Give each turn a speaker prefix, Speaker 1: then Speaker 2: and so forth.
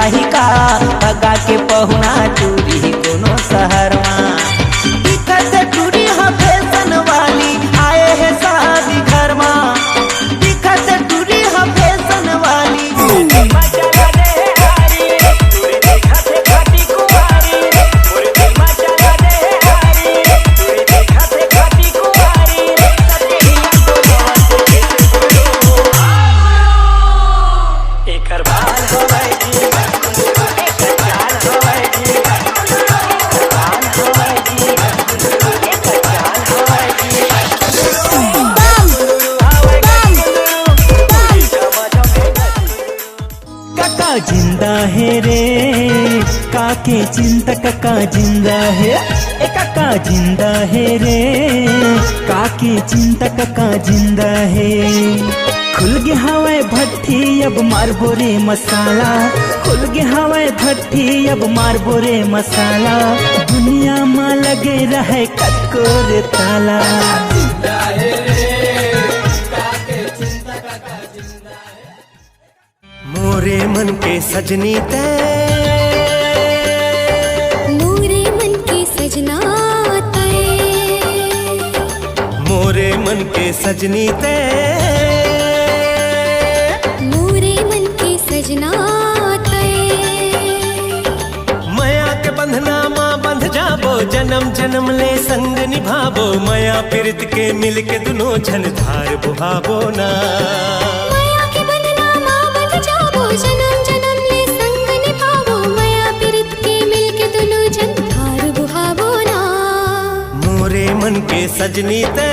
Speaker 1: चाही का भगा के पहुना चूरी कोनो शहर में दिक्कत से टूरी है फैशन वाली आए है शादी घर में दिक्कत से टूरी है फैशन वाली जिंदा है रे काके चिंता काका जिंदा है ए काका जिंदा है रे काके चिंता काका जिंदा है खुल गए हवाए भट्टी अब मारबो रे मसाला खुल गए हवाए भट्टी अब मारबो रे मसाला दुनिया में लगे रहे कटकोर ताला मोरे मन के सजनी ते
Speaker 2: मोरे मन के सजना
Speaker 1: मोरे मन के सजनी ते
Speaker 2: मोरे मन के सजना
Speaker 1: माया के बंधना माँ बंध जाबो जन्म जन्म ले संग निभाबो माया प्रीत के मिल के दुनो झन धार बुहाबो ना
Speaker 2: जन्म जन्म ले संग निभावो माया प्रीत के मिल के दोनों जन धार बुहावो ना
Speaker 1: मोरे मन के सजनी ते